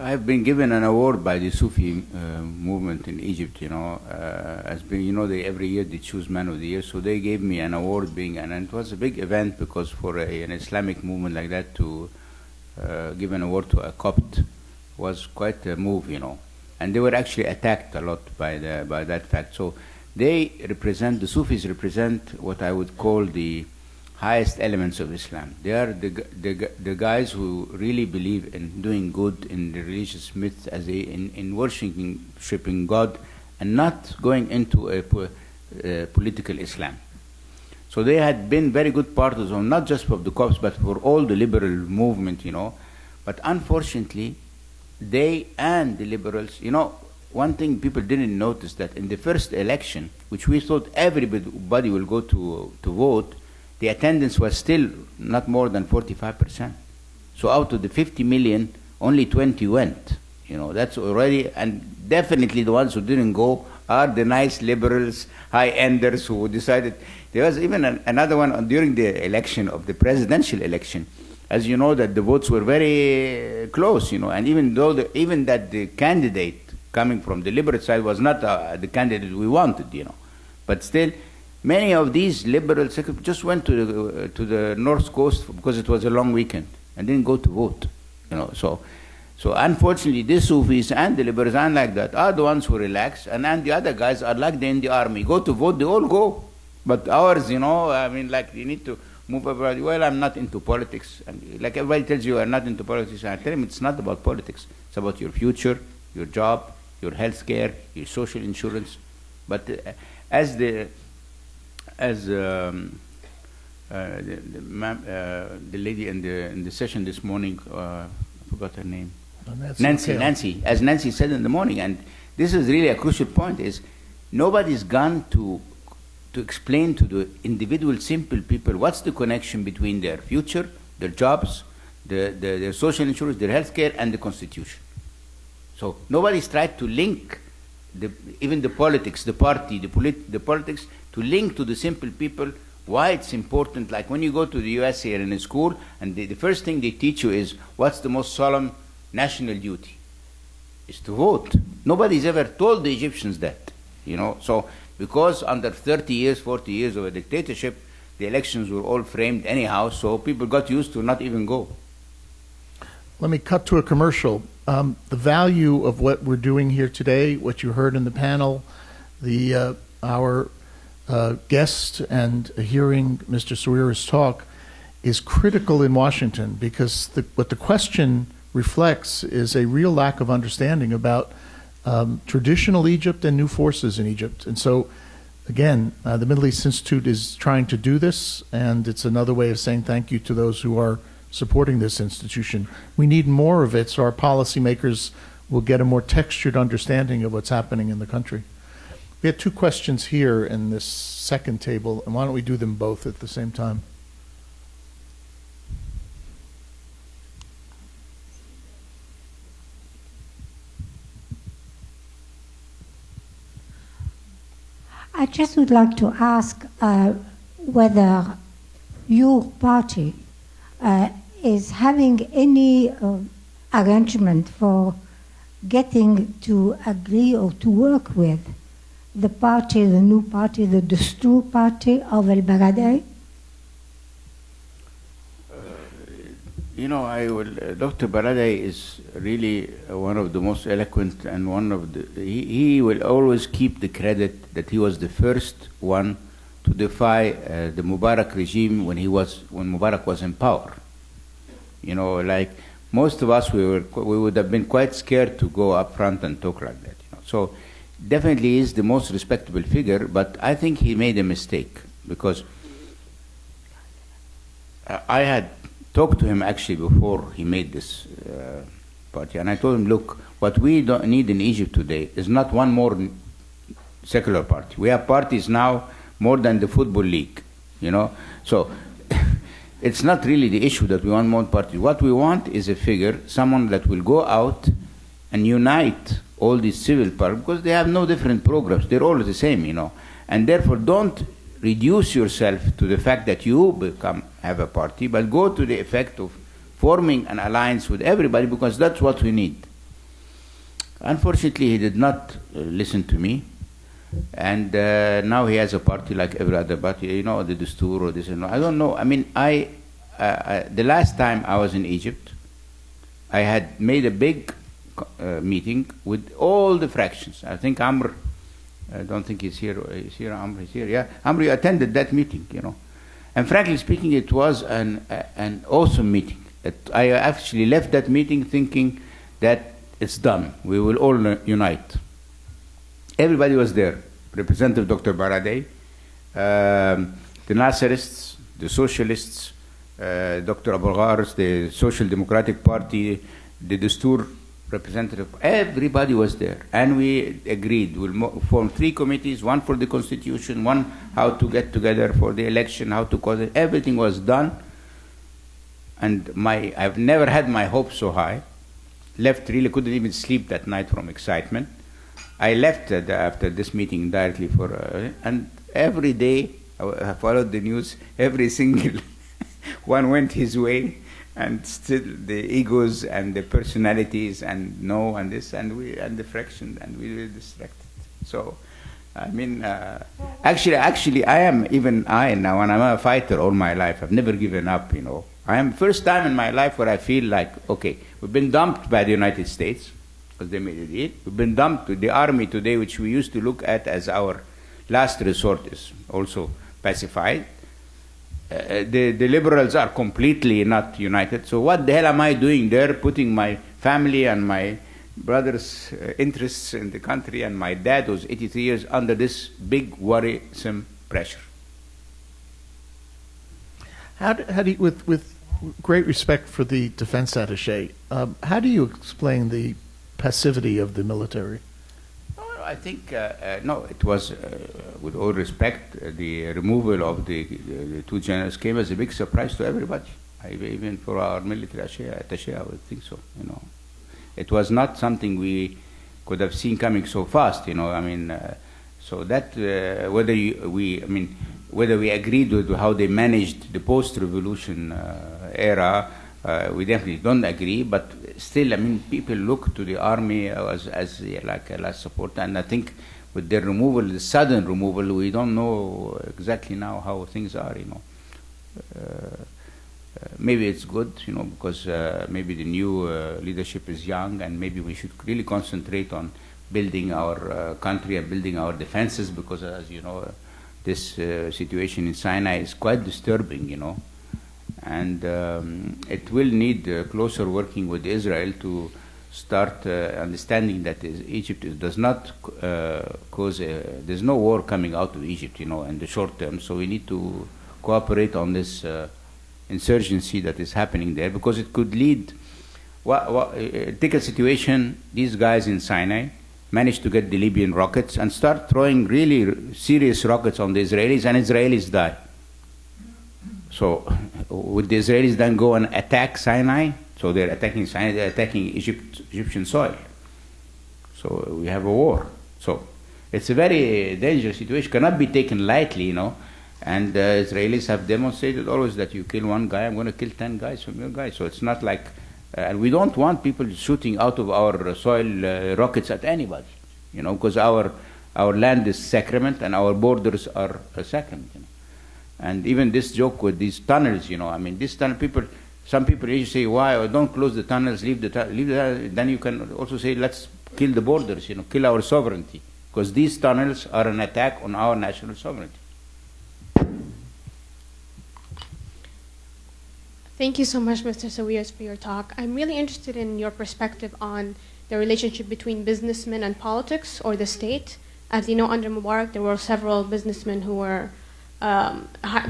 I've been given an award by the Sufi movement in Egypt, as being, every year they choose Man of the Year, so they gave me an award and it was a big event because for an Islamic movement like that to give an award to a Copt was quite a move, and they were actually attacked a lot by that fact. So the Sufis represent what I would call the highest elements of Islam. They are the guys who really believe in doing good in the religious myths in worshiping God and not going into a political Islam. So they had been very good partisans, not just for the Copts, but for all the liberal movement, But unfortunately, they and the liberals, one thing people didn't notice that in the first election, which we thought everybody will go to vote, the attendance was still not more than 45%. So out of the 50 million, only 20 went. That's already, and definitely the ones who didn't go are the nice liberals, high-enders who decided. There was even another one during the election of the presidential election. As you know, that the votes were very close, and even though even that the candidate coming from the liberal side was not the candidate we wanted, but still, many of these liberals just went to the North Coast because it was a long weekend and didn't go to vote, So unfortunately, the Sufis and the liberals aren't like that, are the ones who relax, and the other guys are like they're in the army. Go to vote, they all go. But ours, you need to move everybody. Well, I'm not into politics. And like everybody tells you, I'm not into politics. I tell them it's not about politics. It's about your future, your job, your health care, your social insurance. But as the lady in the session this morning, I forgot her name. Nancy. As Nancy said in the morning, and this is really a crucial point, is nobody's gone to explain to the individual simple people what's the connection between their future, their jobs, their social insurance, their health care, and the Constitution. So nobody's tried to link even the politics, the party, the politics, to link to the simple people why it's important. Like when you go to the US here in a school, and the first thing they teach you is what's the most solemn national duty? Is to vote. Nobody's ever told the Egyptians that, So because under 30 years, 40 years of a dictatorship, the elections were all framed anyhow, so people got used to not even go. Let me cut to a commercial. The value of what we're doing here today, what you heard in the panel, our guest and hearing Mr. Sawiris talk is critical in Washington, because what the question reflects is a real lack of understanding about traditional Egypt and new forces in Egypt. And so, again, the Middle East Institute is trying to do this, and it's another way of saying thank you to those who are supporting this institution. We need more of it so our policymakers will get a more textured understanding of what's happening in the country. We had two questions here in this second table, and why don't we do them both at the same time? I just would like to ask whether your party is having any arrangement for getting to agree or to work with the party, the new party, the Dastur party of al-Baradei? Dr. Baradei is really one of the most eloquent, and he will always keep the credit that he was the first one to defy the Mubarak regime when Mubarak was in power. Like most of us, we would have been quite scared to go up front and talk like that. So definitely is the most respectable figure, but I think he made a mistake, because I had talked to him actually before he made this party, and I told him, look, what we don't need in Egypt today is not one more secular party. We have parties now more than the football league, So it's not really the issue that we want more parties. What we want is a figure, someone that will go out and unite all these civil parties, because they have no different programs. They're all the same, And therefore, don't reduce yourself to the fact that you have a party, but go to the effect of forming an alliance with everybody, because that's what we need. Unfortunately, he did not listen to me. And now he has a party like every other party, you know, the Dastur or this and that. I don't know. I mean, the last time I was in Egypt, I had made a big meeting with all the fractions. I think Amr, I don't think he's here. He's here, Amr is here. Yeah, Amr, you attended that meeting, you know. And frankly speaking, it was an awesome meeting. I actually left that meeting thinking that it's done. We will all unite. Everybody was there. Representative Dr. Baradei, the Nasserists, the Socialists, Dr. Abu Gharis, the Social Democratic Party, the Dastur representative, everybody was there. And we agreed we'll form 3 committees, one for the Constitution, one how to get together for the election, how to cause it. Everything was done. And I've never had my hopes so high. Left, really couldn't even sleep that night from excitement. I left after this meeting directly and every day I followed the news, every single one went his way, and still the egos and the personalities and this and the fraction, and we were distracted. So, I mean, actually I am now, and I'm a fighter all my life. I've never given up, you know. I am first time in my life where I feel like, okay, we've been dumped by the United States, because they made a deal. We've been dumped with the army today, which we used to look at as our last resort, is also pacified. The liberals are completely not united. So what the hell am I doing there, putting my family and my brother's interests in the country and my dad, who's 83 years, under this big worrisome pressure? How do you, with great respect for the defense attaché, how do you explain the passivity of the military? I think, no, it was, with all respect, the removal of the 2 generals came as a big surprise to everybody. Even for our military attaché, I would think so, you know. It was not something we could have seen coming so fast, you know. I mean, so that, whether we agreed with how they managed the post-revolution era, we definitely don't agree, but still, I mean, people look to the army as like a last support, and I think with their removal, the sudden removal, we don't know exactly now how things are, you know. Maybe it's good, you know, because maybe the new leadership is young, and maybe we should really concentrate on building our country and building our defenses, because as you know, this situation in Sinai is quite disturbing, you know. And it will need closer working with Israel to start understanding that Egypt does not there's no war coming out of Egypt, you know, in the short term. So we need to cooperate on this insurgency that is happening there, because it could lead, take a situation, these guys in Sinai managed to get the Libyan rockets and start throwing really serious rockets on the Israelis, and Israelis die. So would the Israelis then go and attack Sinai? So they're attacking Sinai, they're attacking Egyptian soil. So we have a war. So it's a very dangerous situation, cannot be taken lightly, you know. And Israelis have demonstrated always that you kill one guy, I'm going to kill 10 guys from your guy. So it's not like, and we don't want people shooting out of our soil rockets at anybody, you know, because our land is sacrament and our borders are a sacrament, you know. And even this joke with these tunnels, you know, I mean, this tunnel, some people usually say, why, don't close the tunnels, leave the tunnels. Then you can also say, let's kill the borders, you know, kill our sovereignty, because these tunnels are an attack on our national sovereignty. Thank you so much, Mr. Sawiris, for your talk. I'm really interested in your perspective on the relationship between businessmen and politics or the state. As you know, under Mubarak, there were several businessmen who were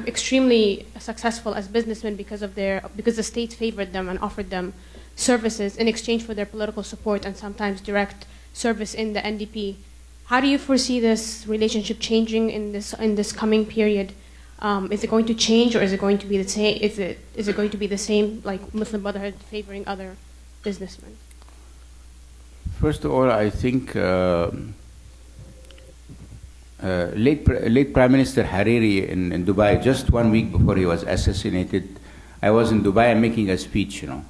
extremely successful as businessmen because the state favored them and offered them services in exchange for their political support and sometimes direct service in the NDP. How do you foresee this relationship changing in this coming period? Is it going to change, or is it going to be the same? Is it going to be the same, like Muslim Brotherhood favoring other businessmen? First of all, I think late Prime Minister Hariri in Dubai, just 1 week before he was assassinated, I was in Dubai making a speech, you know,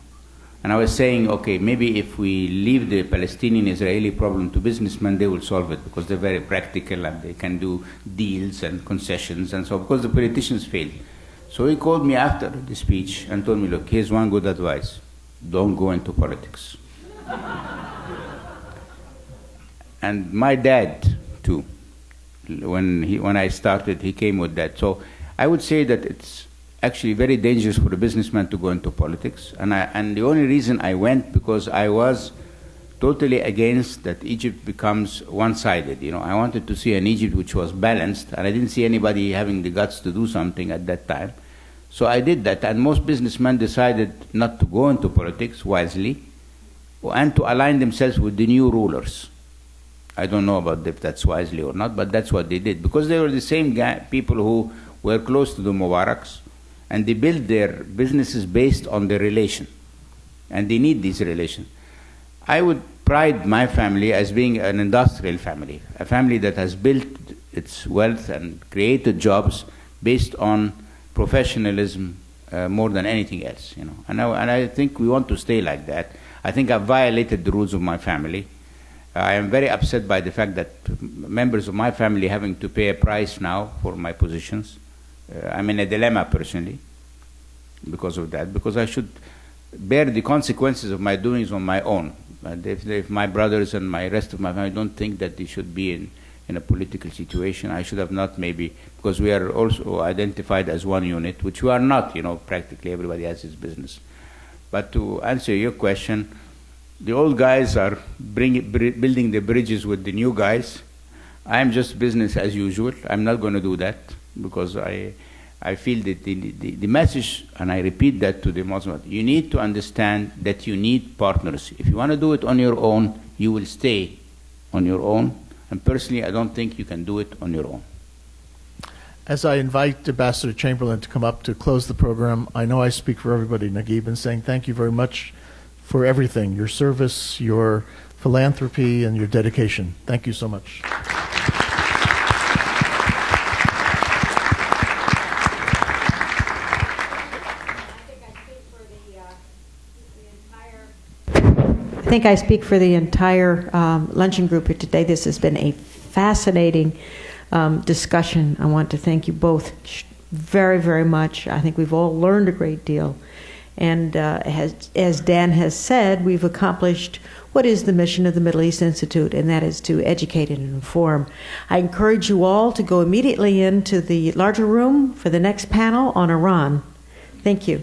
And I was saying, okay, maybe if we leave the Palestinian-Israeli problem to businessmen, they will solve it because they're very practical and they can do deals and concessions and so on, because the politicians failed. So he called me after the speech and told me, look, here's one good advice. Don't go into politics. And my dad, too, when I started, he came with that. So I would say that it's actually very dangerous for a businessman to go into politics. And the only reason I went, because I was totally against that Egypt becomes one-sided. I wanted to see an Egypt which was balanced, and I didn't see anybody having the guts to do something at that time. So I did that, and most businessmen decided not to go into politics wisely and to align themselves with the new rulers. I don't know about if that's wisely or not, but that's what they did, because they were the same people who were close to the Mubaraks, and they built their businesses based on their relation, and they need these relations. I would pride my family as being an industrial family, a family that has built its wealth and created jobs based on professionalism more than anything else. And I think we want to stay like that. I think I've violated the rules of my family. I am very upset by the fact that members of my family having to pay a price now for my positions. I'm in a dilemma personally because of that, because I should bear the consequences of my doings on my own. And if my brothers and my rest of my family don't think that they should be in a political situation, I should have not, maybe, because we are also identified as one unit, which we are not, practically everybody has his business. But to answer your question, the old guys are building the bridges with the new guys. I'm just business as usual. I'm not going to do that, because I feel that the message, and I repeat that to the Muslims, you need to understand that you need partners. If you want to do it on your own, you will stay on your own. And personally, I don't think you can do it on your own. As I invite Ambassador Chamberlain to come up to close the program, I know I speak for everybody, Naguib, in saying thank you very much for everything, your service, your philanthropy, and your dedication. Thank you so much. I think I speak for the entire luncheon group here today. This has been a fascinating discussion. I want to thank you both very, very much. I think we've all learned a great deal. And as Dan has said, we've accomplished what is the mission of the Middle East Institute, and that is to educate and inform. I encourage you all to go immediately into the larger room for the next panel on Iran. Thank you.